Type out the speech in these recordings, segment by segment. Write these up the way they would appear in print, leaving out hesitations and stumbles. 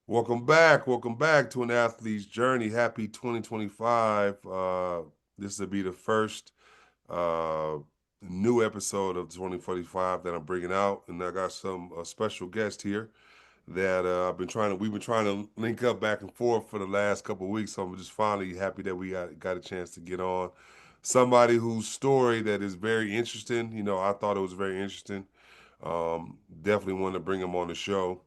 Welcome back. Welcome back to an athlete's journey. Happy 2025. This will be the first uh, new episode of 2045 that I'm bringing out, and I got some special guest here that we've been trying to link up back and forth for the last couple of weeks. So I'm just finally happy that we got a chance to get on. Somebody whose story that is very interesting. I thought it was very interesting. Definitely want to bring him on the show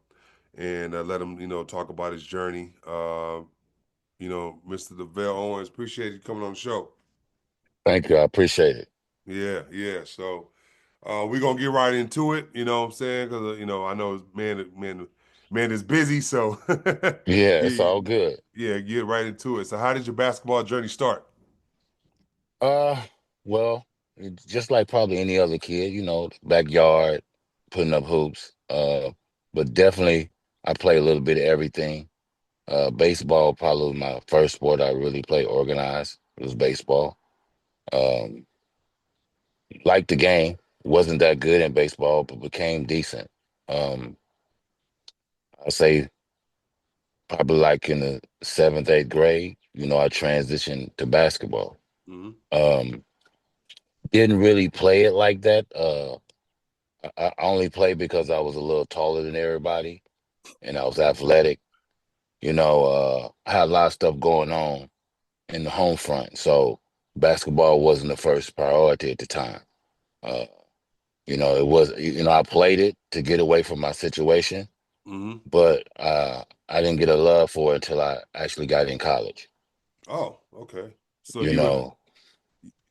and let him, talk about his journey. Mr. Lavell Owens, appreciate you coming on the show. Thank you. I appreciate it. Yeah, yeah. So we're gonna get right into it. You know what I'm saying? Because I know man is busy. So Yeah, it's yeah, all good. yeah, get right into it. So how did your basketball journey start? Uh, well, it's just like probably any other kid, backyard, putting up hoops. But definitely I play a little bit of everything. Baseball probably was my first sport I really played organized. It was baseball. Um, Liked the game. Wasn't that good in baseball, but became decent. Um, I say probably like in the seventh, eighth grade, I transitioned to basketball. Hmm. Um, Didn't really play it like that. I only played because I was a little taller than everybody and I was athletic. I had a lot of stuff going on in the home front, so basketball wasn't the first priority at the time. Uh, it was, I played it to get away from my situation, Hmm. but I didn't get a love for it until I actually got in college. Oh, okay. So You you were know,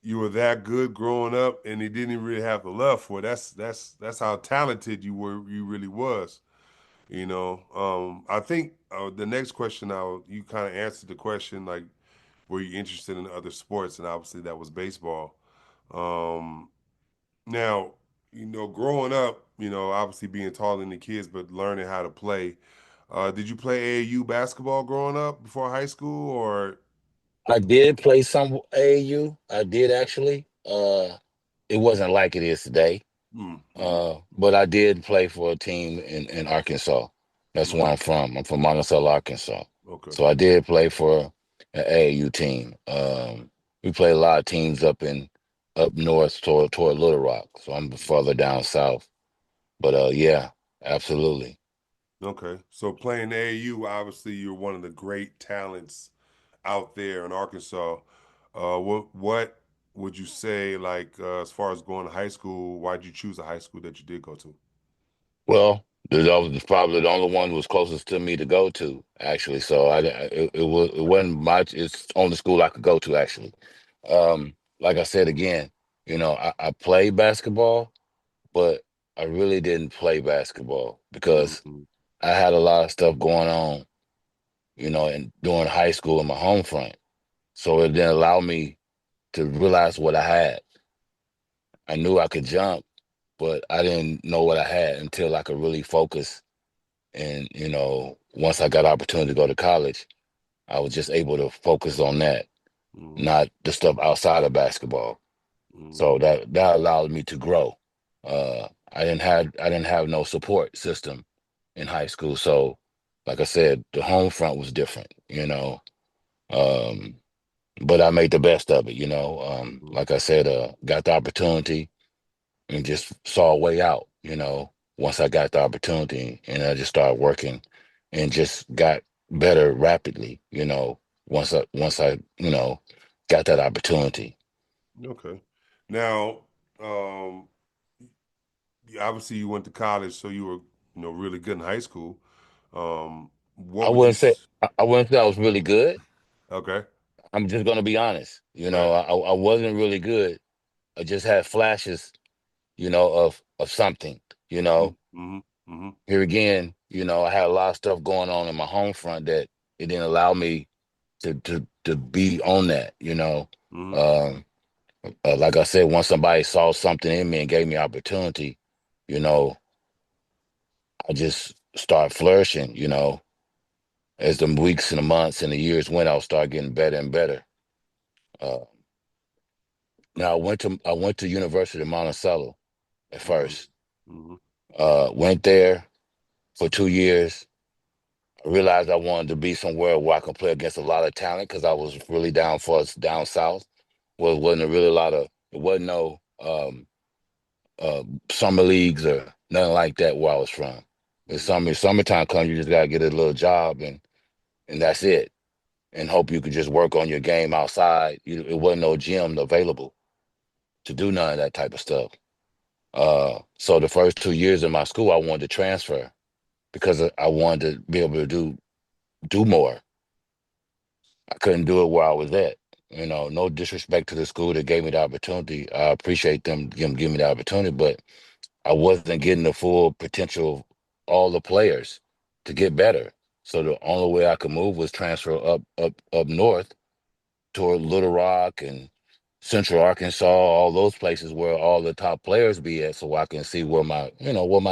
you were that good growing up, and you didn't even really have the love for it. That's how talented you were. You really was. I think the next question you kind of answered the question like, were you interested in other sports? And obviously that was baseball. Um, Now, growing up, obviously being taller than the kids, but learning how to play. Did you play AAU basketball growing up before high school, or? I did play some AAU. I did actually. It wasn't like it is today. Mm-hmm. But I did play for a team in Arkansas. That's where Mm-hmm. I'm from. I'm from Monticello, Arkansas. Okay. So I did play for an AAU team. We played a lot of teams up north toward Little Rock. So I'm further down south. But yeah, absolutely. Okay. So playing AAU, obviously you're one of the great talents out there in Arkansas. What would you say, like, as far as going to high school? Why'd you choose a high school that you did go to? Well, that was probably the only one who was closest to me to go to, actually. So it wasn't much. It's only school I could go to, actually. Like I said again, I played basketball, but I really didn't play basketball because Mm-hmm. I had a lot of stuff going on, and during high school in my home front. So it didn't allow me to realize what I had. I knew I could jump, but I didn't know what I had until I could really focus. And, once I got opportunity to go to college, I was just able to focus on that, Mm-hmm. not the stuff outside of basketball. So Mm-hmm. that allowed me to grow. I didn't have no support system in high school. So like I said, the home front was different. Um, but I made the best of it. Mm-hmm. Like I said, got the opportunity and just saw a way out. Once I got the opportunity and I just started working and just got better rapidly. Once I got that opportunity. Okay. Now, obviously you went to college, so you were, really good in high school. What I would you? wouldn't say I wouldn't say I was really good. Okay. I'm just gonna be honest. Right. I wasn't really good. I just had flashes, of something. You know, Mm-hmm. Mm-hmm. Here again, I had a lot of stuff going on in my home front that it didn't allow me to be on that. Mm-hmm. Um, like I said, once somebody saw something in me and gave me opportunity, you know, I just started flourishing. As the weeks and the months and the years went, I'll start getting better and better. Uh, Now I went to University of Monticello at Mm-hmm. first. Mm-hmm. Went there for 2 years. I realized I wanted to be somewhere where I could play against a lot of talent because I was really down for us down south. Well, wasn't a really a lot of it wasn't no uh, summer leagues or nothing like that where I was from. It's Mm-hmm. summertime comes, you just gotta get a little job and that's it. And hope you could just work on your game outside. It wasn't no gym available to do none of that type of stuff. So the first 2 years of my school, I wanted to transfer because I wanted to be able to do more. I couldn't do it where I was at. No disrespect to the school that gave me the opportunity. I appreciate them giving me the opportunity, but I wasn't getting the full potential of all the players to get better. So the only way I could move was transfer up north toward Little Rock and Central Arkansas, all those places where all the top players be at, so I can see where my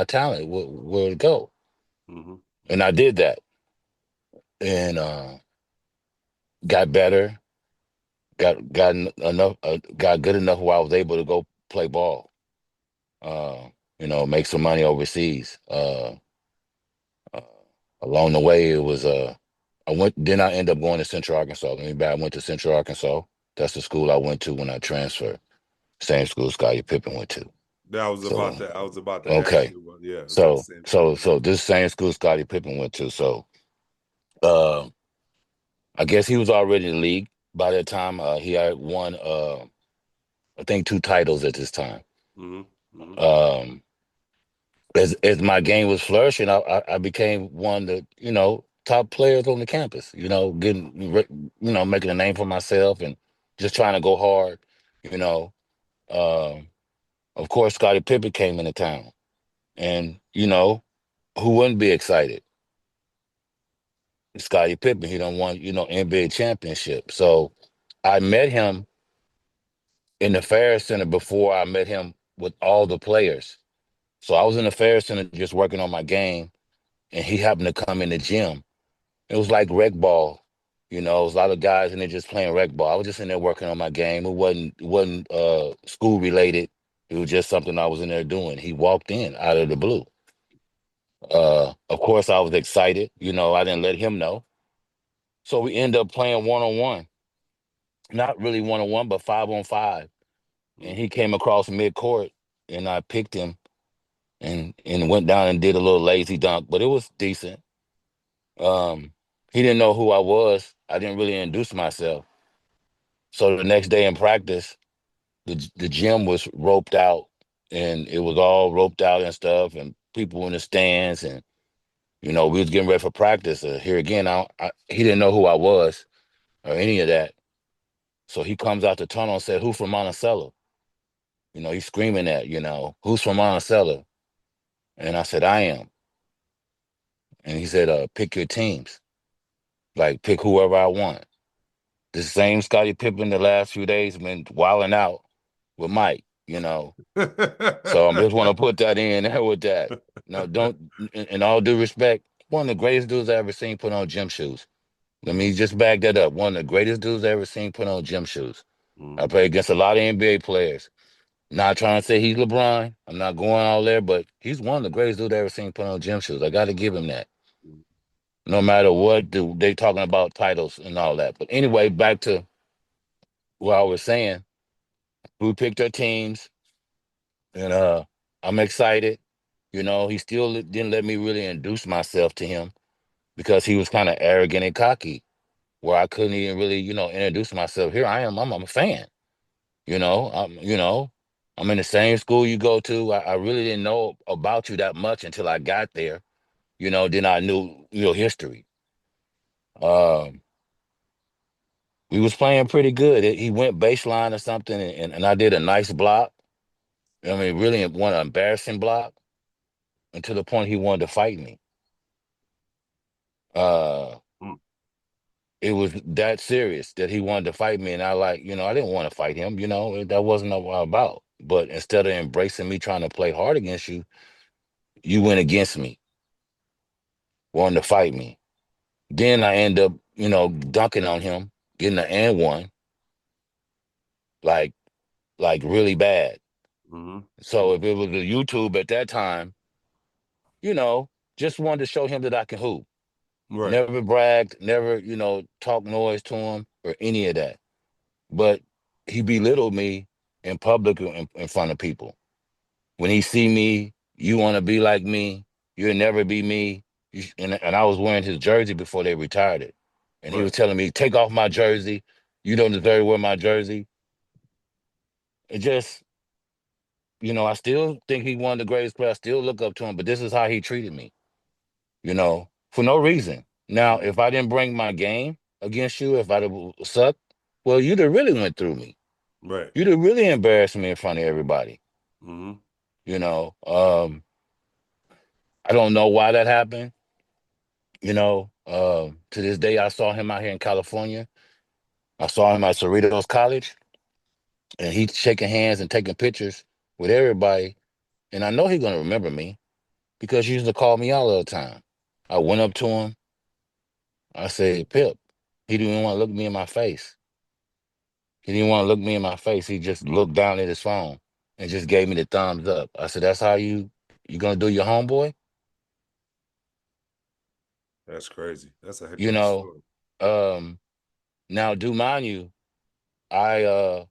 talent where to go. Mm-hmm. And I did that, and got better, got good enough where I was able to go play ball. Uh, make some money overseas. Uh, Along the way, it was I went. Then I ended up going to Central Arkansas. Let me back. I went to Central Arkansas. That's the school I went to when I transferred. Same school Scottie Pippen went to. So I was about to ask okay. you about, yeah, it's that So same school so he went so to. this same school Scottie Pippen went to. So uh I guess he was already in the league by that time. He had won I think 2 titles at this time. Mm-hmm. Mm-hmm. Um as my game was flourishing, I became one of the, top players on the campus, making a name for myself and just trying to go hard, you know. Um of course Scottie Pippen came into town and who wouldn't be excited? Scottie Pippen, he don't want, NBA championship. So I met him in the Fair Center before I met him with all the players. So I was in the Fair Center just working on my game, and he happened to come in the gym. It was like rec ball, it was a lot of guys in there just playing rec ball. I was just in there working on my game. It wasn't school related. It was just something I was in there doing. He walked in out of the blue. Of course, I was excited. I didn't let him know. So we end up playing 1-on-1. Not really 1-on-1, but 5-on-5. And he came across midcourt, and I picked him and went down and did a little lazy dunk, but it was decent. Um, he didn't know who I was. I didn't really introduce myself. So the next day in practice, the gym was roped out, and it was all roped out and stuff, and people in the stands, and we was getting ready for practice. Here again, he didn't know who I was or any of that. So he comes out the tunnel and said, "Who from Monticello?" He's screaming at, "Who's from Monticello?" And I said, "I am." And he said, "Pick your teams. Like, pick whoever I want." The same Scottie Pippen the last few days been wilding out with Mike, So I just want to put that in there with that. No, don't, in all due respect, one of the greatest dudes I ever seen put on gym shoes. Let Mm-hmm. me just back that up. One of the greatest dudes I ever seen put on gym shoes. I Mm-hmm. played against a lot of NBA players. Not trying to say he's LeBron. I'm not going all there, but he's one of the greatest dudes I ever seen put on gym shoes. I got to give him that. No matter what, they talking about titles and all that. But anyway, back to what I was saying. We picked our teams, and I'm excited. He still didn't let me really introduce myself to him because he was kind of arrogant and cocky, where I couldn't even really, introduce myself. Here I am. I'm a fan. I'm in the same school you go to. I really didn't know about you that much until I got there. Then I knew your history. Um, we was playing pretty good. He went baseline or something, and I did a nice block. I mean, really one embarrassing block, and to the point he wanted to fight me. Uh, it was that serious that he wanted to fight me, and I didn't want to fight him. That wasn't what I'm about. But instead of embracing me trying to play hard against you, you went against me, wanting to fight me. Then I end up, dunking on him, getting an and one, like really bad. Mm-hmm. So Mm-hmm. if it was a YouTube at that time, you know, just wanted to show him that I can hoop. Right. Never bragged, never, talk noise to him or any of that. But he belittled me in public in front of people. When he see me, you want to be like me, you'll never be me. And I was wearing his jersey before they retired it. And he was Right. telling me, take off my jersey. You don't deserve to wear my jersey. It just, I still think he one of the greatest players. I still look up to him, but this is how he treated me, for no reason. Now, Mhm. if I didn't bring my game against you, if I'd have sucked, well, you'd have really went through me. Right. You'd have really embarrassed me in front of everybody. Hmm. You know, um, I don't know why that happened. To this day, I saw him out here in California. I saw him at Cerritos College, and he's shaking hands and taking pictures with everybody. And I know he's gonna remember me because he used to call me out all the time. I went up to him. I said, "Pip." He didn't even want to look me in my face. He didn't want to look me in my face. He just looked down at his phone and just gave me the thumbs up. I said, "That's how you gonna do your homeboy?" That's crazy. That's a heck You of a know. story. Um, Now, do mind you, I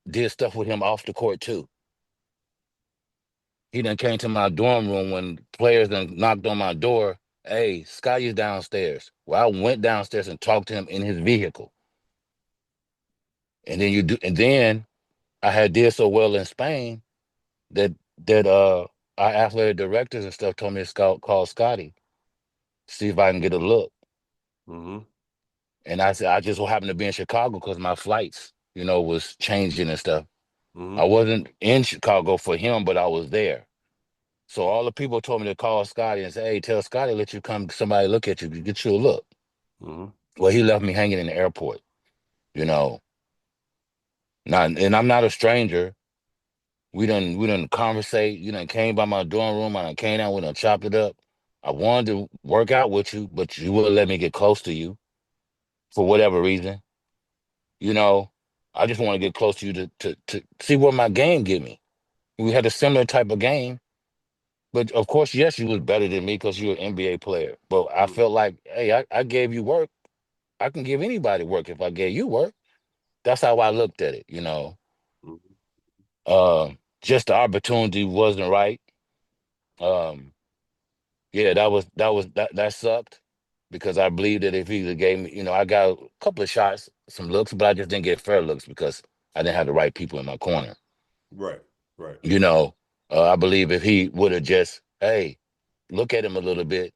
did stuff with him off the court too. He done came to my dorm room when players done knocked on my door. Hey, Scotty's downstairs. Well, I went downstairs and talked to him in his vehicle. And then I had did so well in Spain that our athletic directors and stuff told me to call Scotty, see if I can get a look. Hmm. And I said I just so happened to be in Chicago because my flights, was changing and stuff. I Hmm. wasn't in Chicago for him, but I was there. So all the people told me to call Scotty and say, "Hey, tell Scotty let you come, somebody look at you, get you a look." Hmm. Well, he left me hanging in the airport. You know, Not and I'm not a stranger. We done conversate. You done came by my dorm room. I done came down. We done chopped it up. I wanted to work out with you, but you wouldn't let me get close to you for whatever reason. You know, I just want to get close to you to see what my game give me. We had a similar type of game, but of course, yes, you was better than me because you're an NBA player. But I felt like, hey, I gave you work. I can give anybody work if I gave you work. That's how I looked at it. Hmm. Uh, just the opportunity wasn't right. Um, yeah, that sucked because I believed that if he would've gave me, I got a couple of shots, some looks, but I just didn't get fair looks because I didn't have the right people in my corner. Right. Right. You know, I believe if he would have just, hey, look at him a little bit,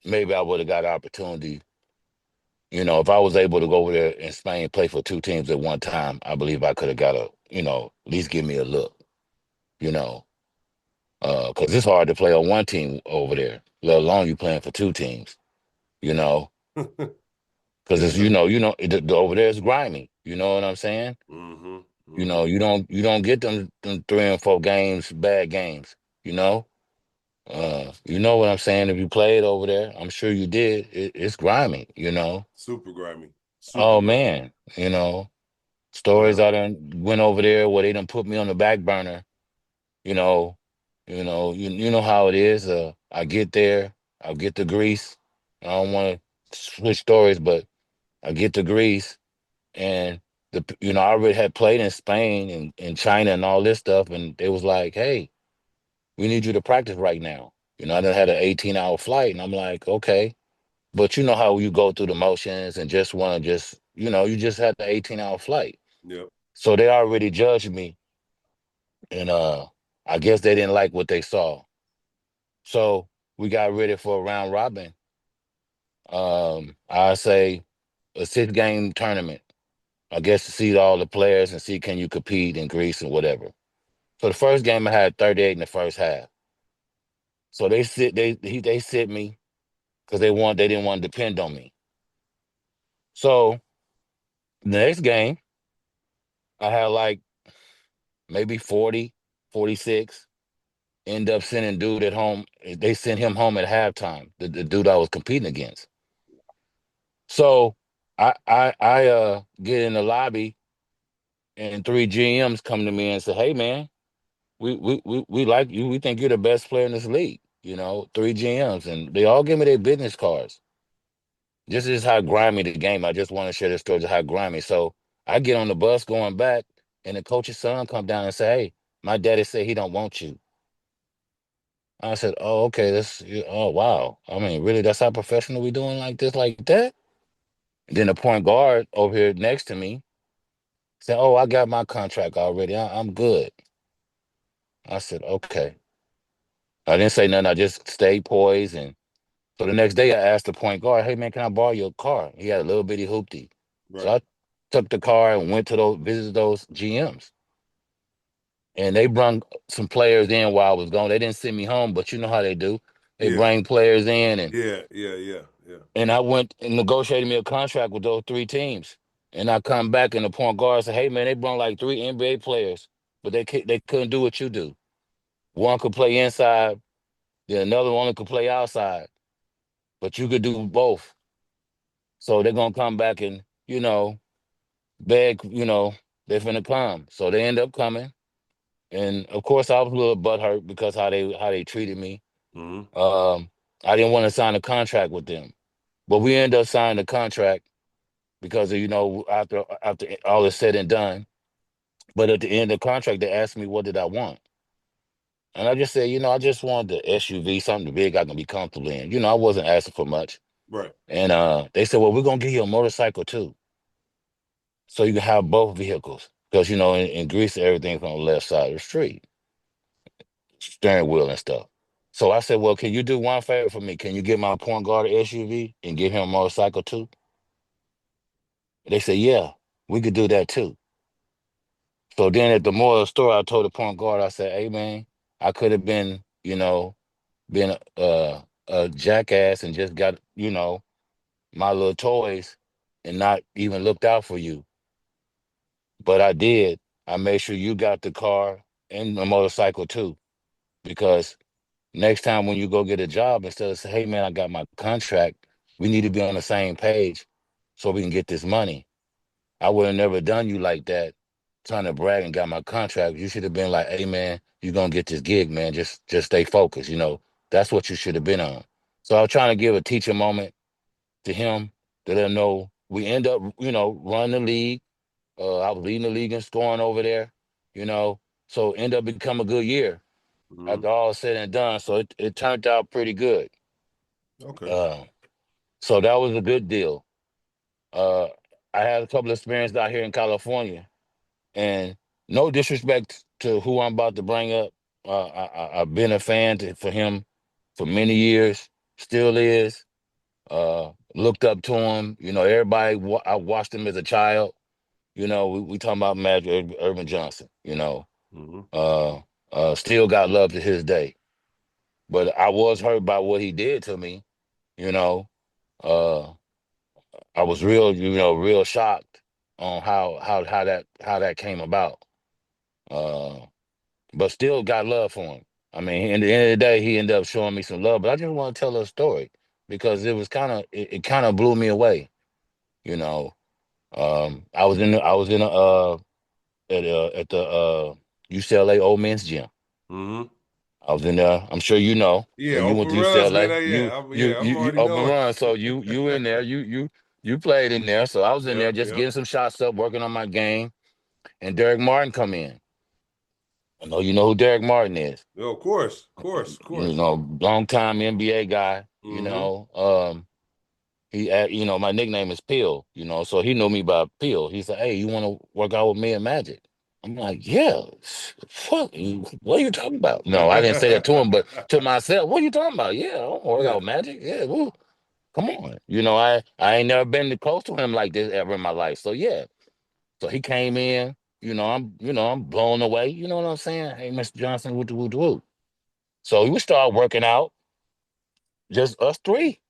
maybe I would have got an opportunity. If I was able to go over there in Spain, play for two teams at one time, I believe I could have got at least give me a look. You know, because it's hard to play on one team over there, let alone you playing for two teams. You know, because it's Yeah. over there is grimy. You know what I'm saying? Hmm. Hmm. You don't get them 3 and 4 games, bad games. You know, you know what I'm saying. If you played over there, I'm sure you did. It's grimy. Super grimy. Super Oh grimy. man, stories Yeah. I done went over there where they done put me on the back burner. You know, you know how it is. I get there, I get to Greece. I don't want to switch stories, but I get to Greece, and I already had played in Spain and China and all this stuff, and they was like, "Hey, we need you to practice right now." I done had an 18-hour flight, and I'm like, "Okay," but you know how you go through the motions and just want to you just had the 18-hour flight, Yep. so they already judged me, and I guess they didn't like what they saw, so we got ready for a round robin. I say a 6-game tournament. I guess to see all the players and see can you compete in Greece and whatever. So the first game I had 38 in the first half. So they sit me because they didn't want to depend on me. So the next game I had like maybe 40, 46. End up sending dude at home. They sent him home at halftime. The dude I was competing against. So I get in the lobby and 3 GMs come to me and say, "Hey man, we like you. We think you're the best player in this league. three GMs, and they all give me their business cards. This is how grimy the game. I just want to share this story of how grimy. So I get on the bus going back, and the coach's son come down and say, "Hey, my daddy said he don't want you." I said, "Oh, okay. Oh, wow. I mean, really, that's how professional we doing like this, like that." And then the point guard over here next to me said, "Oh, I got my contract already. I'm good." I said, "Okay." I didn't say nothing. I just stayed poised. And so the next day, I asked the point guard, "Hey, man, can I borrow your car?" He had a little bitty hoopty. So Right. I took the car and went to those visited those GMs, and they brung some players in while I was gone. They didn't send me home, but you know how they do. They Yeah. bring players in, and Yeah. Yeah. Yeah. Yeah. I went and negotiated me a contract with those three teams. And I come back and the point guard said, "Hey man, they brought like three NBA players, but they couldn't do what you do. One could play inside, then another one could play outside, but you could do both. So they're gonna come back and beg, they're finna come." So they end up coming, and of course I was a little butthurt because how they treated me. Mm-hmm. Um, I didn't want to sign a contract with them, but we ended up signing a contract because after all is said and done. But at the end of the contract, they asked me what did I want, and I just said, I just wanted the SUV, something big I can be comfortable in. I wasn't asking for much, Right. and they said, "Well, we're gonna give you a motorcycle too, so you can have both vehicles." Because in Greece, everything's on the left side of the street, steering wheel and stuff. So I said, "Well, can you do one favor for me? Can you get my point guard an SUV and give him a motorcycle too?" They said, "Yeah, we could do that too." So then at the moral story, I told the point guard, I said, "Hey man, I could have been a jackass and just got, my little toys and not even looked out for you. But I did. I made sure you got the car and the motorcycle too. Because next time when you go get a job, instead of say, hey man, I got my contract, we need to be on the same page so we can get this money. I would have never done you like that, trying to brag and got my contract. You should have been like, hey man, you're gonna get this gig, man. Just stay focused, That's what you should have been on. So I was trying to give a teacher moment to him to let him know we end up, running the league. I was leading the league in scoring over there, you know. So end up become a good year Mm-hmm. after all said and done. So it turned out pretty good. Okay. Uh, so that was a good deal. Uh, I had a couple of experiences out here in California. And no disrespect to who I'm about to bring up. I've been a fan for him for many years, still is. Looked up to him. Everybody, I watched him as a child. We talking about Magic Urban Johnson, Mm-hmm. Uh, still got love to his day. But I was hurt by what he did to me, you know. Uh, I was real shocked on how that came about. Uh, but still got love for him. I mean, in the end of the day, he ended up showing me some love. But I just want to tell a story because it kind of blew me away. You know, I was in the UCLA Old Men's Gym. Mm-hmm. I was in there. I'm sure you know Yeah. when you went Open to runs, man. UCLA, you you Yeah. you I'm you already open knowing. run. So you in there. You played in there. So I was in Yep. there just Yep. getting some shots up, working on my game. And Derek Martin come in. I know you know who Derek Martin is. Yeah, of course. Of course. Of course. Long time NBA guy. Mm-hmm. My nickname is Pill. So he knew me by Pill. He said, "Hey, you want to work out with me and Magic?" I'm like, "Yeah, fuck. What are you talking about?" No, I didn't say that to him, but to myself, "What are you talking about?" Yeah, I want to work out Yeah. with Magic. Yeah, woo, come on. I ain't never been close to him like this ever in my life. So yeah, so he came in. I'm blown away. You know what I'm saying? Hey, Mr. Johnson, woo, woo, woo. So we start working out, just us three.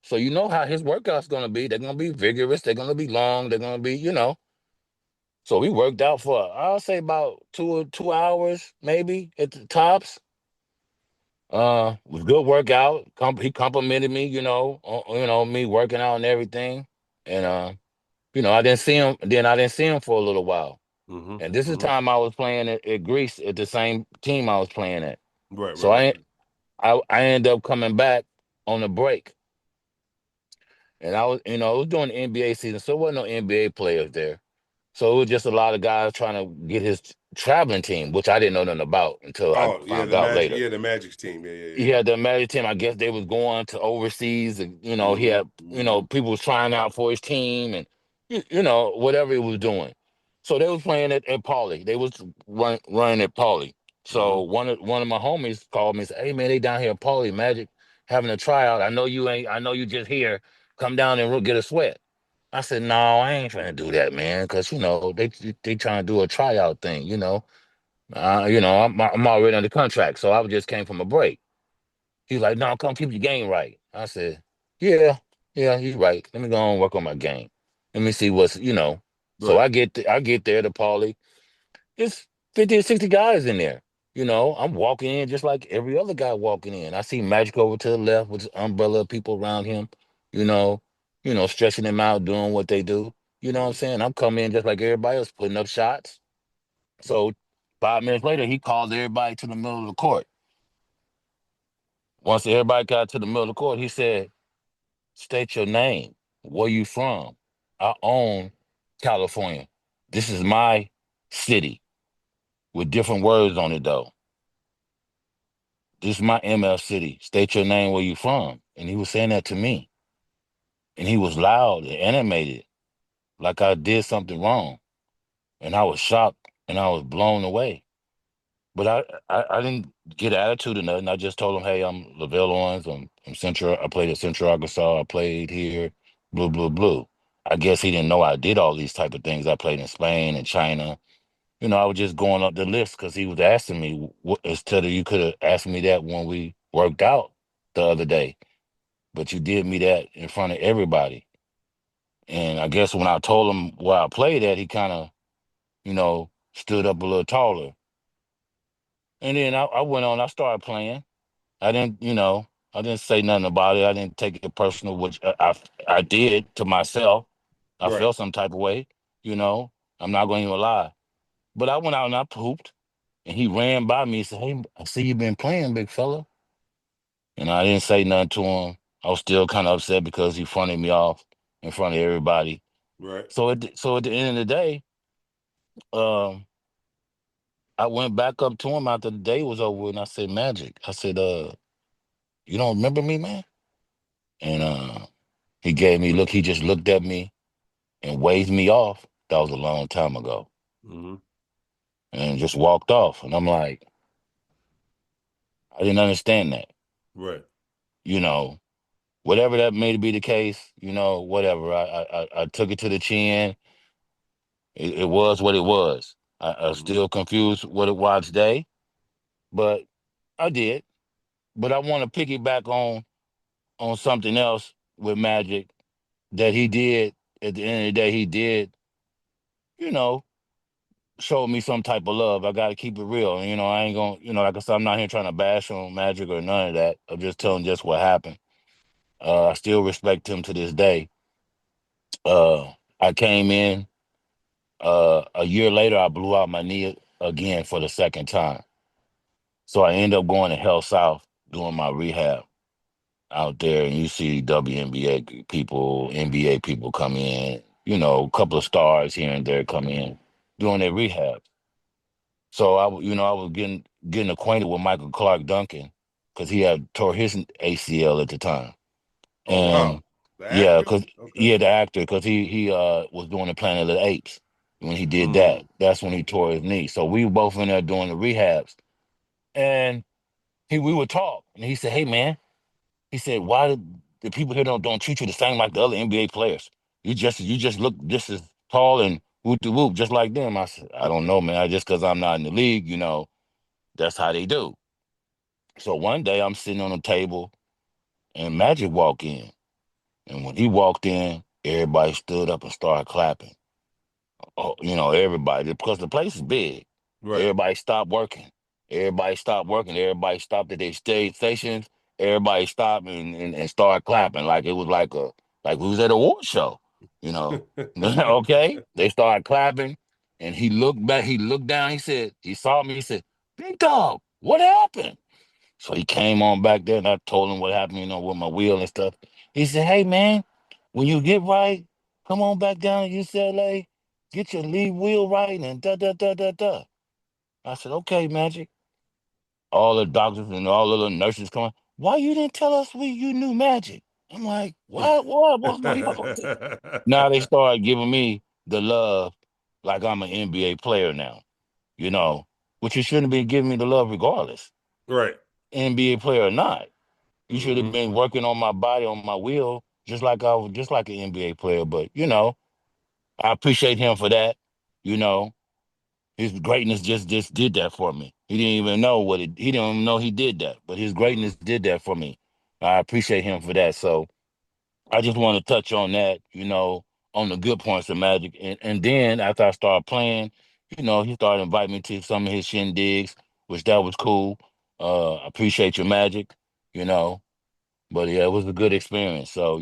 So you know how his workout's gonna be. They're gonna be vigorous. They're gonna be long. They're gonna be. So we worked out for I'll say about 2 hours, maybe at the tops. It was a good workout. He complimented me, on me working out and everything. And I didn't see him. Then I didn't see him for a little while. Mm-hmm. And this is the Mm-hmm. time I was playing at Greece at the same team I was playing at. Right. Right. So Right. I Right. I ended up coming back on a break, and I was, it was during the NBA season, so there wasn't no NBA players there. So it was just a lot of guys trying to get his traveling team, which I didn't know nothing about until I Oh yeah, found the out Magic. later. Yeah, the Magic's team. Yeah, yeah, He had the Magic team. I guess they was going to overseas, and yeah. he had Hmm. people was trying out for his team, and whatever he was doing. So they was playing at Pauley. They was running at Pauley. So Hmm. one of my homies called me and said, "Hey man, they down here at Pauley Magic having a tryout. I know you ain't. I know you just here. Come down and get a sweat." I said, "No, I ain't trying to do that, man, because they trying to do a tryout thing. I'm already under contract, so I just came from a break." He's like, "No, come keep your game right." I said, "Yeah, yeah, you're right. Let me go and work on my game. Let me see what's." So Right, I get there to Paulie. It's 50 or 60 guys in there. I'm walking in just like every other guy walking in. I see Magic over to the left with his umbrella, people around him, you know, stretching them out, doing what they do. You know what I'm hmm, saying? I'm coming in just like everybody else, putting up shots. So 5 minutes later, he called everybody to the middle of the court. Once everybody got to the middle of the court, he said, "State your name. Where you from? I own California. This is my city with different words on it though. This is my ML city. State your name, where you from." And he was saying that to me. And he was loud and animated, like I did something wrong. And I was shocked and I was blown away. But I didn't get attitude or nothing. I just told him, "Hey, I'm Lavell Owens. I'm from Central. I played at Central Arkansas. I played here, blue, blue, blue." I guess he didn't know I did all these type of things. I played in Spain and China. I was just going up the list because he was asking me, instead of you could have asked me that when we worked out the other day, but you did me that in front of everybody. And I guess when I told him where I played at, he kind of, stood up a little taller. And then I went on, I started playing. I didn't, I didn't say nothing about it. I didn't take it personal, which I did to myself. I right. felt some type of way, you know. I'm not going to even lie. But I went out and I pooped, and he ran by me and said, "Hey, I see you been playing, big fella." And I didn't say nothing to him. I was still kind of upset because he fronted me off in front of everybody. Right. So at the end of the day, um, I went back up to him after the day was over, and I said, "Magic," I said, "You don't remember me, man?" And he gave me look. He just looked at me and waved me off. That was a long time ago, Hmm. and just walked off. And I'm like, I didn't understand that. Right. You know, whatever that may be the case. Whatever. I took it to the chin. It was what it was. I Hmm. still confused what it was today, but I did. But I want to piggyback on something else with Magic that he did. At the end of the day, he did. You know, showed me some type of love. I got to keep it real. I ain't gonna, like I said, I'm not here trying to bash on Magic or none of that. I'm just telling just what happened. I still respect him to this day. Uh, I came in a year later. I blew out my knee again for the second time, so I ended up going to Hell South doing my rehab out there. And you see WNBA people, NBA people come in. A couple of stars here and there come in doing their rehab. So I was getting acquainted with Michael Clark Duncan because he had tore his ACL at the time, Oh wow. and The yeah, actor. because Okay. yeah, the actor, because he was doing the Planet of the Apes. When he did that, Mm. that's when he tore his knee. So we were both in there doing the rehabs, and we would talk, and he said, "Hey man," he said, "why did the people here don't treat you the same like the other NBA players? You just look just as tall and whoop de whoop just like them." I said, "I don't know, man. I just because I'm not in the league, that's how they do." So one day I'm sitting on a table and Magic walked in. And when he walked in, everybody stood up and started clapping. Oh, everybody, because the place is big. Right. Everybody stopped working. Everybody stopped working. Everybody stopped at their stations. Everybody stopped and started clapping like it was like we was at a award show, you know. Okay? They started clapping and he looked back, he looked down, he said, he saw me, he said, "Big dog, what happened?" So he came on back there, and I told him what happened, with my wheel and stuff. He said, "Hey man, when you get right, come on back down to UCLA, get your lead wheel right, and da da da da da." I said, "Okay, Magic." All the doctors and all the little nurses coming. Why you didn't tell us you knew Magic? I'm like, what? What? What's my Now they start giving me the love like I'm an NBA player now, you know, which you shouldn't be giving me the love regardless, Right. NBA player or not. You should have Mm-hmm. been working on my body, on my wheel, just like an NBA player. But I appreciate him for that. You know, his greatness just did that for me. He didn't even know what it. He didn't even know he did that, but his Mm-hmm. greatness did that for me. I appreciate him for that. So I just want to touch on that, on the good points of Magic. And then after I started playing, he started inviting me to some of his shindigs, which that was cool. I appreciate your Magic, you know. But yeah, it was a good experience. So,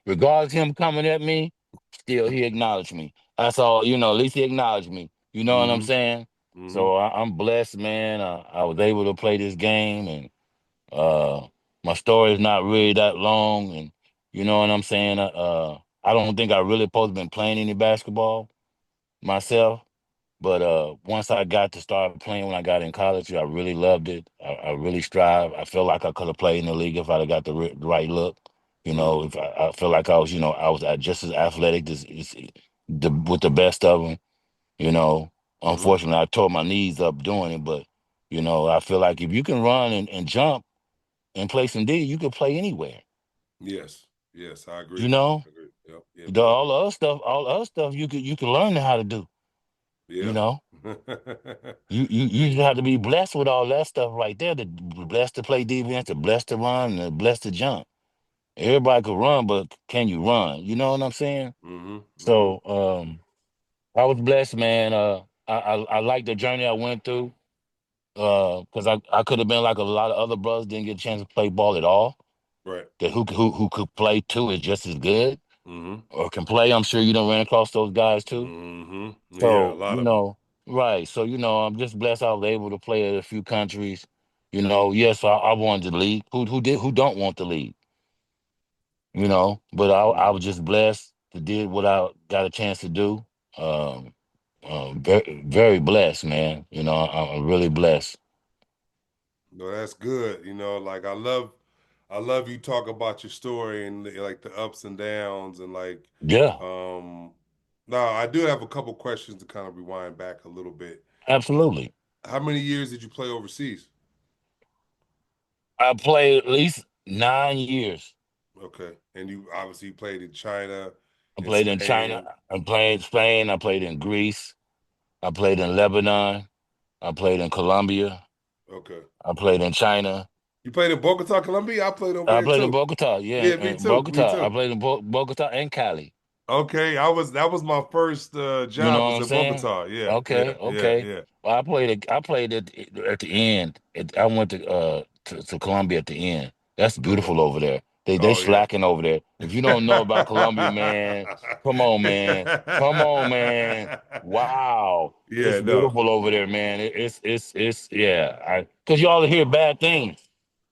regards him coming at me, still he acknowledged me. That's all, at least he acknowledged me. You know what I'm Mm-hmm. saying? Mm-hmm. So I'm blessed, man. I was able to play this game, and uh, my story is not really that long, and you know what I'm saying. I don't think I really supposed to been playing any basketball myself, but once I got to start playing when I got in college, I really loved it. I really strive. I feel like I could have played in the league if I'd have got the right look. Mm-hmm. If I feel like I was, I was just as athletic with the best of them. You know, Mm-hmm. Unfortunately, I tore my knees up doing it, but I feel like if you can run and jump and play some D, you could play anywhere. Yes. Yes, I You agree. know, I agree. Yep. Yep. the, Yep. all the other stuff you could learn how to do. You Yeah. know, you just have to be blessed with all that stuff right there. To blessed to play defense, to blessed to run, and blessed to jump. Everybody could run, but can you run? You know what I'm saying? Mm-hmm. Mm-hmm. So I was blessed, man. I like the journey I went through. Because I could have been like a lot of other brothers, didn't get a chance to play ball at all. Right. That who could play too is just as good Mm-hmm. or can play. I'm sure you don't run across those guys too. Mm-hmm. Yeah, a So, lot of them. right. So, I'm just blessed I was able to play at a few countries. Yes, I wanted to lead. Who don't want to lead? But I Mm-hmm. was just blessed to did what I got a chance to do. Um, very, very blessed, man. I'm really blessed. No, that's good. Like I love you talk about your story and like the ups and downs and like Yeah, um now I do have a couple questions to kind of rewind back a little bit. absolutely. How many years did you play overseas? I played at least 9 years. Okay. And you obviously played in China, I in played in China. Spain. I played Spain. I played in Greece. I played in Lebanon. I played in Colombia. Okay. I played in China. You played in Bogota, Colombia? I played over I there played in too. Bogota. Yeah, Yeah, me in too. Me Bogota. I too. played in Bogota and Cali. Okay. That was my first You know job what was I'm in saying? Bogota. Yeah, yeah, Okay, yeah, okay. yeah. Well, I played at the end. I went to Colombia at the end. That's Okay. beautiful over there. They Oh yeah. slacking over there. If you don't know about Colombia, man, come on, man. Come on, man. Wow. It's Yeah, no. beautiful over there, man. It's yeah. Cause y'all hear bad things.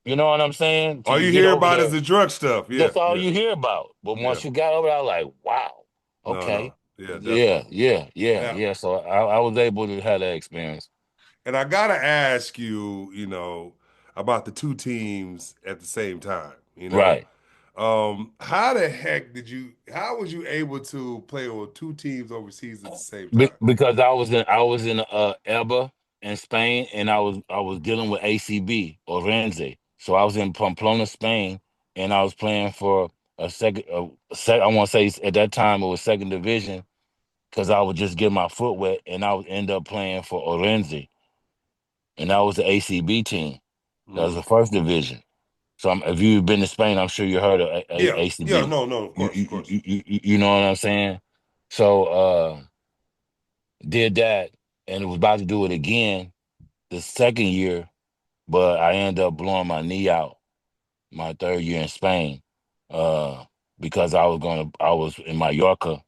You know what I'm saying? Till All you you get hear over about is there. the drug stuff. Yeah, That's all yeah, you hear about. But yeah. once you got over there, I was like, wow, No, okay. no. Yeah, Yeah, definitely. yeah, yeah, Now, yeah. So I was able to have that experience. and I gotta ask you, about the two teams at the same time. Right. How the heck how was you able to play with two teams overseas at the same time? Because I was in EBA in Spain, and I was dealing with ACB or Renze. So I was in Pamplona, Spain, and I was playing for I want to say at that time it was second division because I would just get my foot wet, and I would end up playing for Orense, and that was the ACB team. That was Mm. the first division. So if you've been to Spain, I'm sure you heard of Yeah, yeah, ACB. no, no, of You, course, of you course. you you you know what I'm saying? So did that, and was about to do it again the second year, but I ended up blowing my knee out my third year in Spain, uh, because I was in Mallorca,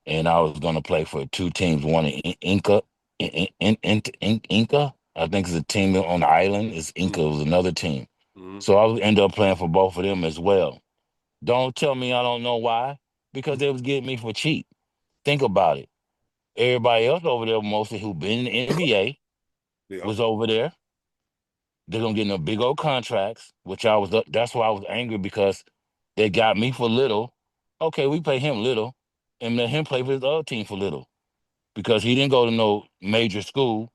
and I was gonna play for two teams, one in Inca, Inca. I think it's a team on the island. It's Inca. It Mm-hmm. was another team. Mm-hmm. So I would end up playing for both of them as well. Don't tell me I don't know why. Because they was getting me for cheap. Think about it. Everybody else over there, mostly who been in the NBA, Yeah. was over there. They're gonna get no big old contracts, which I was. That's why I was angry because they got me for little. Okay, we pay him little, and let him play for his other team for little because he didn't go to no major school.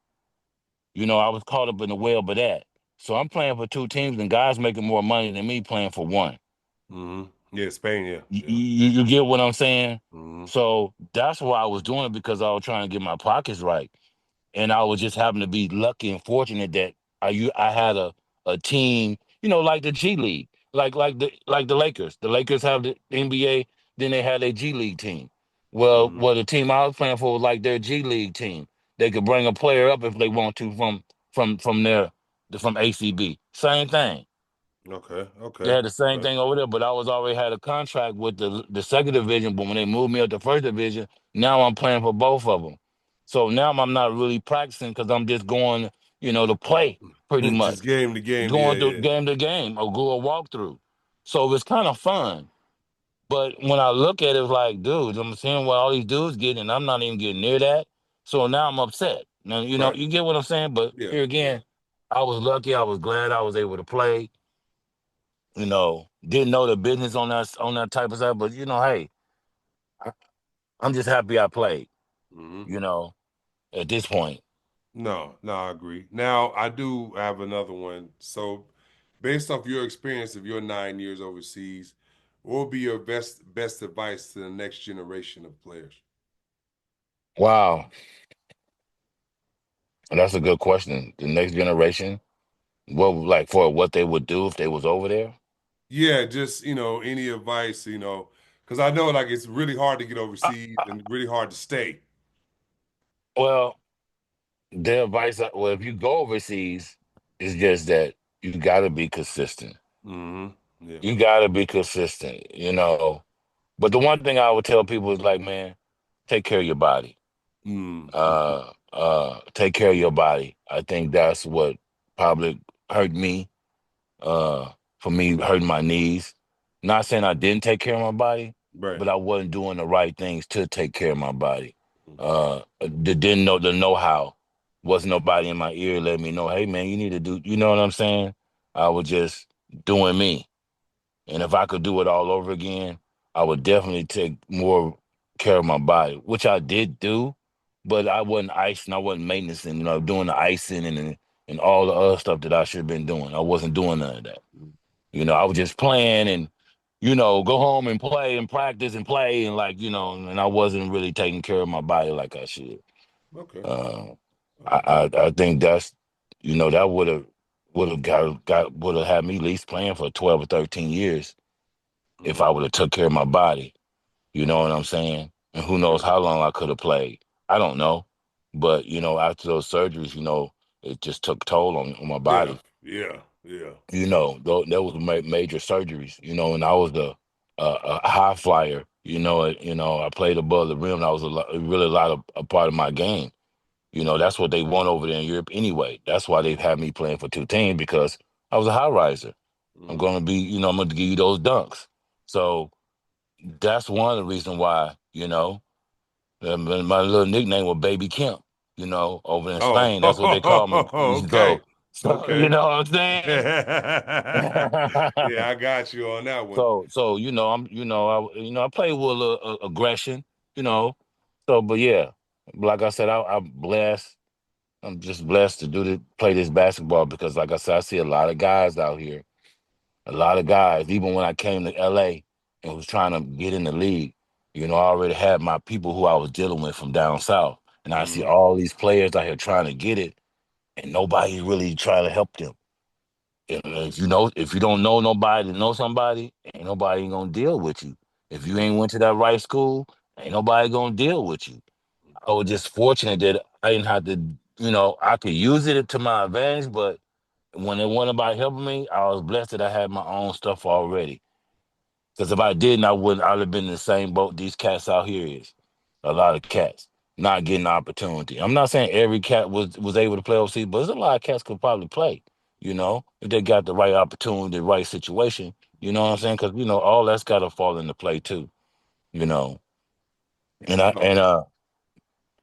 I was caught up in the web of that. So I'm playing for two teams, and guys making more money than me playing for one. Mm-hmm. Yeah, Spain. Yeah. You, Yeah. you, you get what I'm saying? Mm-hmm. So that's why I was doing it because I was trying to get my pockets right. And I was just having to be lucky and fortunate that I had a team, like the G League, like the Lakers. The Lakers have the NBA, then they had a G League team. Mm-hmm. Well, the team I was playing for was like their G League team. They could bring a player up if they want to from ACB. Same thing. Okay. They Okay. had the same Okay. thing over there, but I was already had a contract with the second division. But when they moved me up to first division, now I'm playing for both of them. So now I'm not really practicing because I'm just going, to play pretty Just much, game to game. Yeah. going through Yeah. game to game or go a walkthrough. So it's kind of fun. But when I look at it, it's like, dudes, I'm seeing what all these dudes getting, and I'm not even getting near that. So now I'm upset. Now, Right. you get what I'm saying. But Yeah. here Yeah. again, I was lucky. I was glad I was able to play. Didn't know the business on that type of stuff, but hey, I, I'm just happy I played. Mm-hmm. You know, at this point. No, no, I agree. Now, I do have another one. So, based off your experience of your 9 years overseas, what would be your best advice to the next generation of players? Wow, that's a good question. The next generation, like for what they would do if they was over there? Yeah, just, any advice, because I know like it's really hard to get Uh, overseas uh, and really hard to stay. well, their advice, well, if you go overseas, it's just that you got to be consistent. Hmm. Yeah. You got to be consistent. But the one thing I would tell people is like, man, take care of your body. Mm-hmm. Take care of your body. I think that's what probably hurt me. Uh, for me, hurting my knees. Not saying I didn't take care of my body, Right. but I wasn't doing the right things to take care of my body. Didn't know the know-how. Wasn't nobody in my ear letting me know, hey man, you need to do. You know what I'm saying? I was just doing me. And if I could do it all over again, I would definitely take more care of my body, which I did do, but I wasn't icing, I wasn't maintenance, and doing the icing and all the other stuff that I should have been doing. I wasn't doing none of that. I was just playing and go home and play and practice and play and and I wasn't really taking care of my body like I should. Okay. Uh, Okay. I think that's that would have got would have had me at least playing for 12 or 13 years if Hmm. I would have took care of my body. You know what I'm saying? And who knows Okay. how long I could have played. I don't know. But, after those surgeries, it just took toll on my Yeah. body. Yeah. Yeah. There was major surgeries, and I was a high flyer. I played above the rim. That was really a lot of a part of my game. That's what they want over there in Europe anyway. That's why they've had me playing for two teams because I was a high riser. I'm Hmm. going to be, I'm going to give you those dunks. So that's one of the reasons why, my little nickname was Baby Kemp, over in Spain. That's what they call me. Oh, okay. So you Okay. know what I'm saying? Yeah, I got you on that one. So I play with a little aggression, you know. So, but yeah, like I said, I'm blessed. I'm just blessed to play this basketball because, like I said, I see a lot of guys out here, a lot of guys. Even when I came to LA and was trying to get in the league, I already had my people who I was dealing with from down south, and I see Hmm. all these players out here trying to get it, and nobody really trying to help them. If you don't know nobody to know somebody, ain't nobody gonna deal with you. If you ain't went to that right school, ain't nobody gonna deal with you. I was just fortunate that I didn't have to, I could use it to my advantage, but when it wasn't about helping me, I was blessed that I had my own stuff already. Because if I didn't, I wouldn't. I'd have been in the same boat these cats out here is. A lot of cats. not getting the opportunity. I'm not saying every cat was able to play overseas, but there's a lot of cats could probably play. If they got the right opportunity, the right situation. You know what I'm saying? Because all that's got to fall into play too. You know, and I No.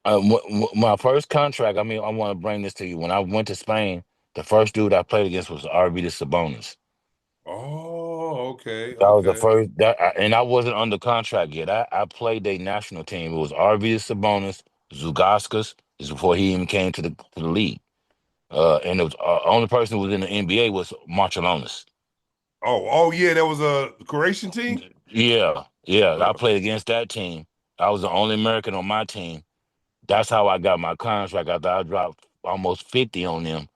and my first contract. I mean, I want to bring this to you. When I went to Spain, the first dude I played against was Arvidas Sabonis. Oh, okay, That was the okay. first and I wasn't under contract yet. I played a national team. It was Arvidas Sabonis, Zugauskas. This is before he even came to the league. And the only person who was in the NBA was Marcelonis. Oh, yeah, that was a Croatian team? Yeah, yeah. I Uh, played against that team. I was the only American on my team. That's how I got my contract. After I dropped almost 50 on them,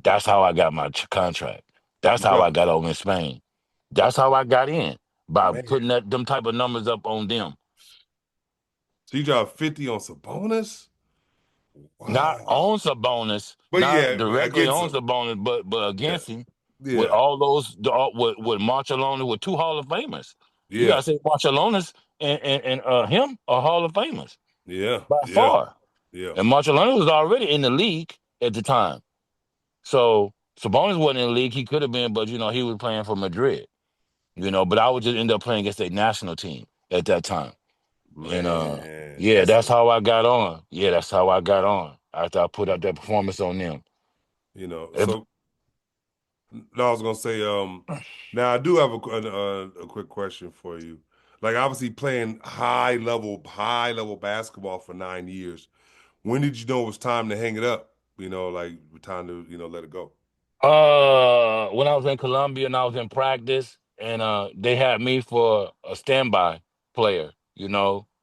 that's how I got my contract. That's you how I dropped, got over in Spain. That's how I got in by man. putting them type of numbers up on them. So you dropped 50 on Sabonis? Not Wow. on Sabonis, But not yeah, directly against on him. Sabonis, but Yeah. against him with Yeah. all those with Marcellonis with two Hall of Famers. You Yeah. gotta say Marcellonis and him are Hall of Famers Yeah. by Yeah. far. Yeah. And Marcellonis was already in the league at the time. So Sabonis wasn't in the league. He could have been, but he was playing for Madrid. But I would just end up playing against a national team at that time. And Man, yeah, that's that's a, how I got on. Yeah, that's how I got on after I put up that performance on them. If so no, I was gonna say, now I do have a quick question for you. Like obviously playing high level basketball for 9 years. When did you know it was time to hang it up? Like time to, let it go. when I was in Colombia and I was in practice, and they had me for a standby player.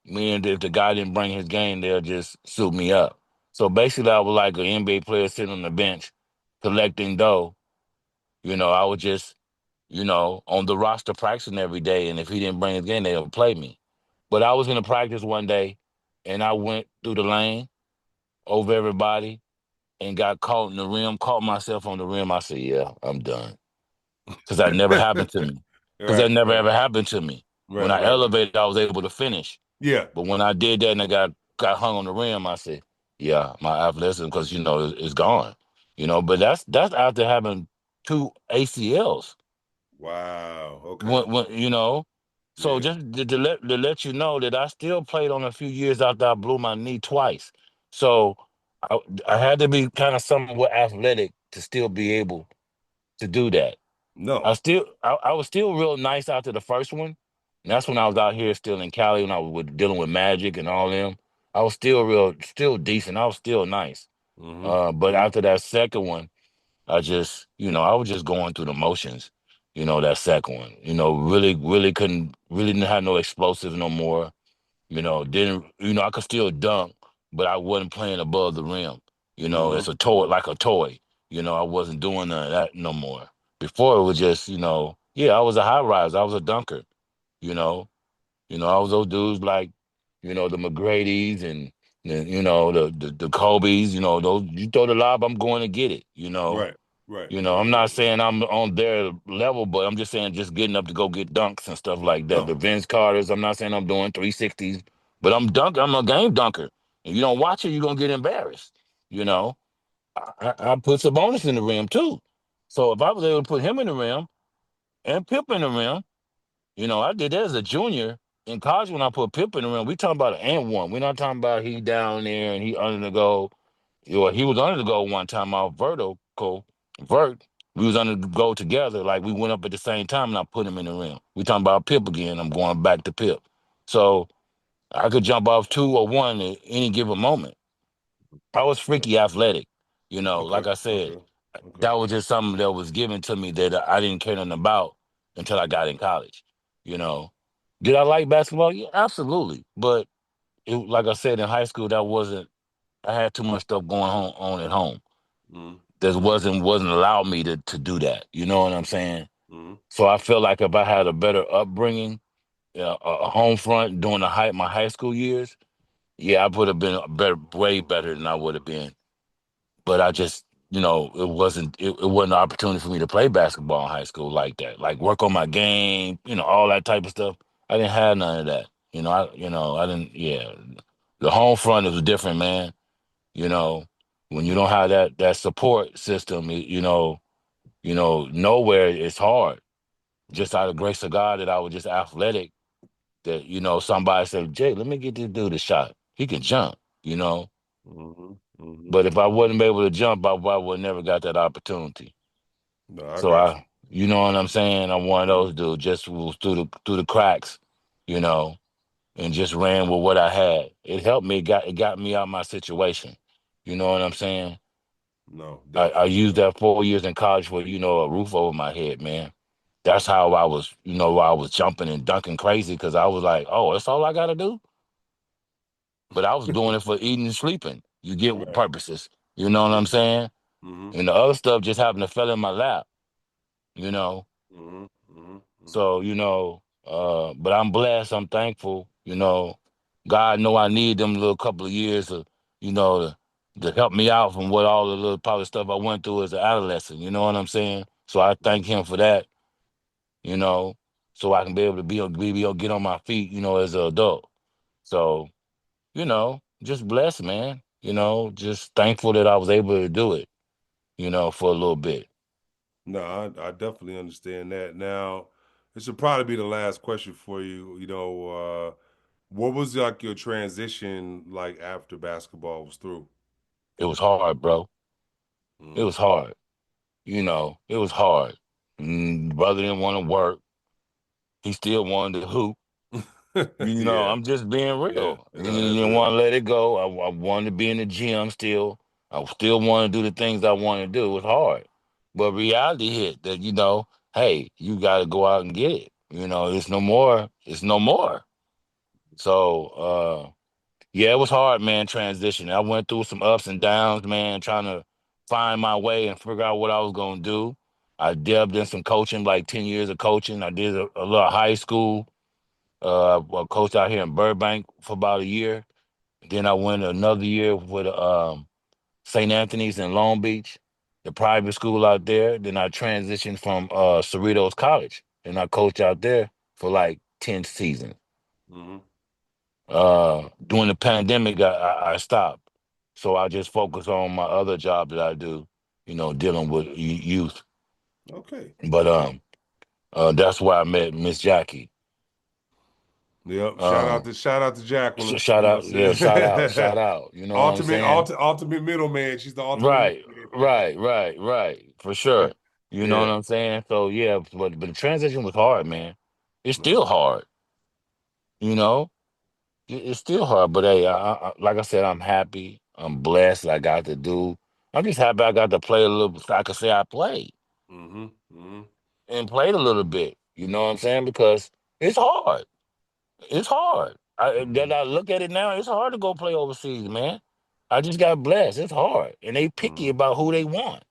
Me and if the guy didn't bring his game, they'll just suit me up. So basically, I was like an NBA player sitting on the bench collecting dough. I was just on the roster practicing every day, and if he didn't bring his game, they'll play me. But I was in a practice one day, and I went through the lane over everybody and got caught in the rim, caught myself on the rim. I said, "Yeah, I'm done." Because that never happened to me. Because that Right, never right, ever happened to me. When right, I right, right. elevated, I was able to finish. Yeah. But when I did that and I got hung on the rim, I said, "Yeah, my athleticism, because it's gone." But that's after having two ACLs. Wow. Okay. When. So Yeah. just to let you know that I still played on a few years after I blew my knee twice. So I, I had to be kind of somewhat athletic to still be able to do that. No. I was still real nice after the first one. And that's when I was out here still in Cali when I was dealing with Magic and all them. I was still decent. I was still nice. Mm-hmm. But after that second one, I was just going through the motions. That second one. Really, really really didn't have no explosives no more. Didn't I could still dunk, but I wasn't playing above the rim. It's Mm-hmm. a toy, like a toy. I wasn't doing none of that no more. Before it was just, yeah, I was a high rise, I was a dunker. You know, I was those dudes like, the McGrady's and the Kobe's. Those you throw the lob, I'm going to get it. Right. Right. I'm Right. not Right. Right. saying I'm on their level, but I'm just saying just getting up to go get dunks and stuff like that. No. The Vince Carters, I'm not saying I'm doing 360s, but I'm dunking. I'm a game dunker. If you don't watch it, you're gonna get embarrassed. You know, I put Sabonis in the rim too. So if I was able to put him in the rim and Pip in the rim, I did that as a junior in college when I put Pip in the rim. We talking about an and one. We're not talking about he down there and he under the goal. He was under the goal one time off Vert. We was under the goal together. Like we went up at the same time and I put him in the rim. We talking about Pip again. I'm going back to Pip. So I could jump off two or one at any given moment. I was freaky athletic. Okay. Like I said, Okay. Okay. that was just something that was given to me that I didn't care nothing about until I got in college. You know, did I like basketball? Yeah, absolutely. But like I said, in high school, that wasn't. I had too much stuff going on at home. Mm-hmm. That Mm-hmm. wasn't allowed me to do that. You know what I'm saying? Mm-hmm. So I feel like if I had a better upbringing, a home front during my high school years, yeah, I would have been way better than I would have been. But I just, it wasn't an opportunity for me to play basketball in high school like that. Like work on my game, all that type of stuff. I didn't have none of that. I didn't. Yeah, The home front is different, man. You know, when you don't have that support system, nowhere it's hard. Just out of the grace of God that I was just athletic. That somebody said, Jay, let me get this dude a shot. He can jump. You know, Hmm. Hmm. but if I wouldn't be able to jump, I would never got that opportunity. No, I So got you. you know what I'm saying? I'm one of Hmm. those dudes. Just was through the cracks, you know, and just ran with what I had. It helped me. It got me out my situation. You know what I'm saying? No, I definitely, used definitely. that 4 years in college for a roof over my head, man. That's how I was. I was jumping and dunking crazy because I was like, oh, that's all I got to do. But I was doing it for eating and sleeping. You get Right. purposes. You know what I'm Hmm. saying? Hmm. And the other stuff just happened to fell in my lap. You know. Hmm. Hmm. Hmm. So, but I'm blessed, I'm thankful, God know I need them little couple of years of, you know, to help me out from what all the little probably stuff I went through as an adolescent, you know what I'm saying? So I thank him for that, you know, so I can be able to be able to get on my feet, as an adult. So, just blessed, man. Just thankful that I was able to do it, for a little bit. No, I definitely understand that. Now, this should probably be the last question for you. What was like your transition like after basketball was through? It was hard, bro. It Mm. was hard. It was hard. Brother didn't want to work. He still wanted to hoop. Yeah, I'm just being yeah. real. He No, that's didn't want real. to let it go. I wanted to be in the gym still. I still want to do the things I want to do. It was hard. But reality hit that, hey, you got to go out and get it. It's no more. It's no more. So, yeah, it was hard, man, transition. I went through some ups and downs, man, trying to find my way and figure out what I was going to do. I dabbed in some coaching, like 10 years of coaching. I did a little high school. I coached out here in Burbank for about a year. Then I went another year with St. Anthony's in Long Beach, the private school out there. Then I transitioned from Cerritos College, and I coached out there for like 10 seasons. Hmm. During the pandemic, I stopped. So I just focus on my other job that I do, dealing with youth. Okay. But Okay. that's where I met Miss Jackie. Yep. Um, Shout out to Jacqueline. shout You know out, what yeah, I'm saying? shout out. You know what I'm saying? Ultimate middleman. She's the ultimate Right, middleman. right, for sure. You know what Yeah. I'm saying? So yeah, but the transition was hard, man. It's No. still hard, you know. It's still hard, but hey, like I said, I'm happy. I'm blessed. I got to do. I'm just happy I got to play a little. I could say I played Hmm. Hmm. and played a little bit. You know what I'm saying? Because it's hard. It's hard. That I look at it now, it's hard to go play overseas, man. I just got blessed. It's hard, and they picky Hmm. about who they want.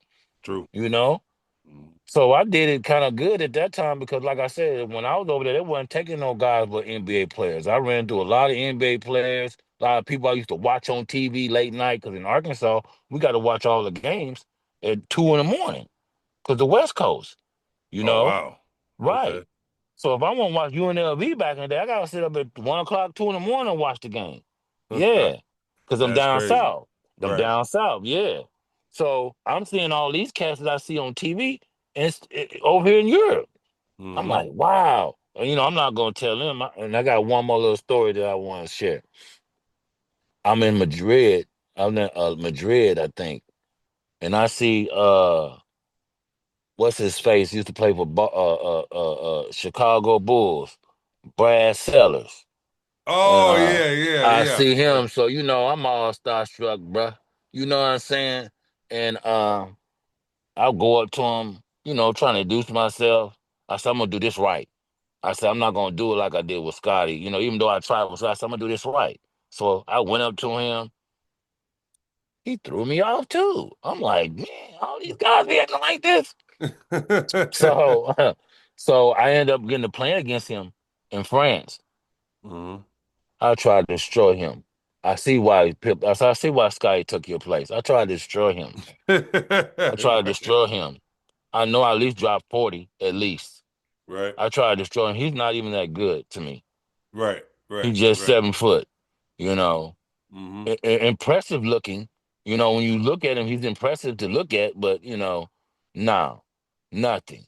True. You know. Hmm. So I did it kind of good at that time because, like I said, when I was over there, they wasn't taking no guys but NBA players. I ran through a lot of NBA players, a lot of people I used to watch on TV late night because in Arkansas, we got to watch all the games at 2 in the morning because the West Coast, you Oh know, wow. right. Okay. So if I want to watch UNLV back in the day, I got to sit up at 1 o'clock, 2 in the morning and watch the game. Yeah, because I'm That's down crazy. south. I'm Right. down south. Yeah. So I'm seeing all these cats that I see on TV and over here in Europe. I'm Hmm. like, wow. I'm not gonna tell them. And I got one more little story that I want to share. I'm in Madrid. I'm in Madrid, I think, and I see what's his face used to play for Chicago Bulls, Brad Sellers. Oh Uh, yeah, yeah, I yeah. see Yeah. him, so I'm all starstruck, bruh. You know what I'm saying? And I'll go up to him, trying to introduce myself. I said, I'm gonna do this right. I said, I'm not gonna do it like I did with Scotty. Even though I tried with Scotty, I said, I'm gonna do this right. So I went up to him. He threw me off too. I'm like, man, all these guys be acting like this. So, so I ended up getting to playing against him in France. Hmm. I tried to destroy him. I see why Scotty took your place. I tried to destroy him. I tried to destroy him. I know I at least dropped 40, at least. Right, I tried to destroy him. He's not even that good to me. right, right, He's just right. 7 foot, you know. Mm-hmm. Impressive looking. You know, when you look at him, he's impressive to look at, but no, nothing.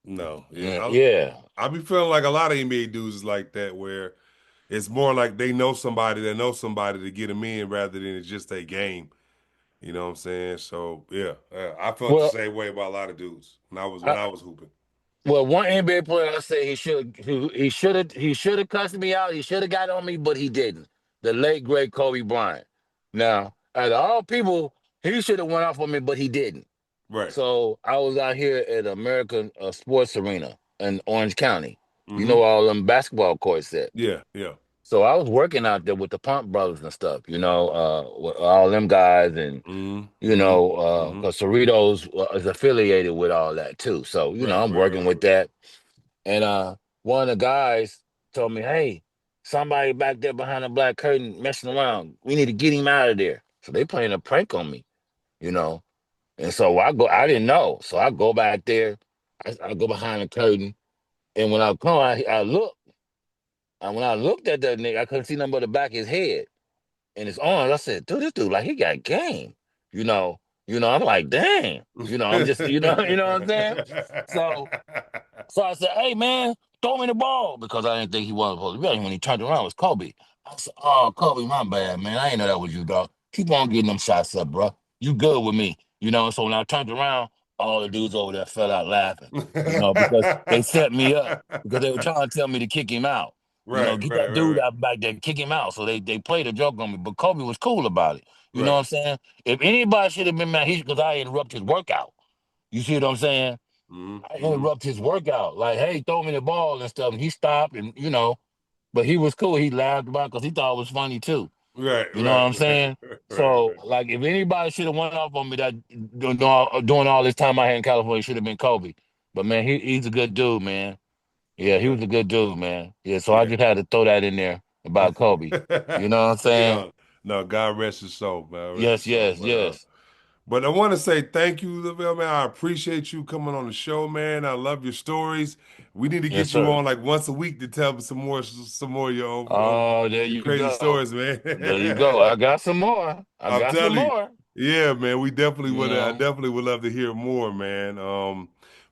No, yeah, Yeah. I be feeling like a lot of NBA dudes is like that, where it's more like they know somebody that knows somebody to get them in rather than it's just a game. You know what I'm saying? So yeah, I felt the Well, same way about a lot of dudes when I, I was hooping. well, one NBA player I say he should have cussed me out. He should have got on me, but he didn't. The late great Kobe Bryant. Now, out of all people, he should have went off on me, but he didn't. Right. So I was out here at American Sports Arena in Orange County. You know Mm-hmm. where all them basketball courts at. Yeah. Yeah. So I was working out there with the Pump Brothers and stuff. With all them guys, and Mm-hmm. Mm-hmm. because Cerritos is affiliated with all that too. So Right. I'm Right. working Right. with Right. that, and one of the guys told me, "Hey, somebody back there behind the black curtain messing around. We need to get him out of there." So they playing a prank on me, you know. And so I go. I didn't know, so I go back there. I go behind the curtain, and when I come, I look. And when I looked at that nigga, I couldn't see nothing but the back of his head and his arms. I said, "Dude, this dude like he got game." You know. I'm like, "Dang." I'm just, you know what I'm saying. So So I said, "Hey man, throw me the ball," because I didn't think he wasn't supposed to be. When he turned around, it was Kobe. I said, "Oh, Kobe, my bad, man. I ain't know that was you, dog. Keep on getting them shots up, bro. You good with me, So when I turned around, all the dudes over there fell out laughing, because they set me up because they were trying to tell me to kick him out. Right. Get Right. that Right. dude Right. out back there, kick him out. So they played a joke on me, but Kobe was cool about it. You know what Right. I'm saying? If anybody should have been mad, he's because I interrupted his workout. You see what I'm saying? I Mm-hmm. interrupt his workout, like, "Hey, throw me the ball and stuff." And he stopped, and but he was cool. He laughed about because he thought it was funny too. Right. You know what Right. I'm Right. saying? Right. So, Right. like, if anybody should have went off on me that doing all this time I had in California, should have been Kobe. But man, he's a good dude, man. Yeah, he Yeah. was a good dude, man. Yeah, so I Yeah. just had to throw that in there about Kobe. You know what I'm saying? Yeah. No, God rest his soul, man. Rest his Yes, soul. yes, yes, But I want to say thank you, Lavelle, man. I appreciate you coming on the show, man. I love your stories. We need to yes, get you sir. on like once a week to tell some more of Oh, there your you crazy go. stories, man. There you go. I got some more. I I'm got some telling you, more. yeah, man. You I know. definitely would love to hear more, man.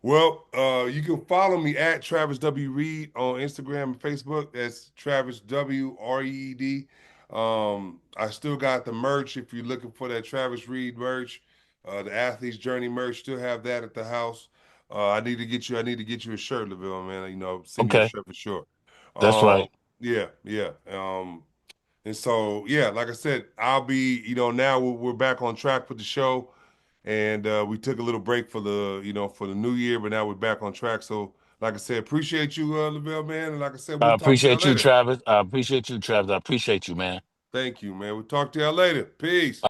You can follow me at Travis W Reed on Instagram and Facebook. That's Travis WREED. I still got the merch if you're looking for that Travis Reed merch. The Athlete's Journey merch, still have that at the house. I need to get you a shirt, Lavelle, man. Send me a Okay, shirt for sure. that's Um, right. yeah, yeah. And so, yeah, like I said, I'll be, now we're back on track with the show, and we took a little break for for the new year, but now we're back on track. So, like I said, appreciate you, Lavelle, man, and like I said, I we'll talk to y'all appreciate you, later. Travis. I appreciate you, Travis. I appreciate you, man. Thank you, man. We'll talk to y'all later. Peace.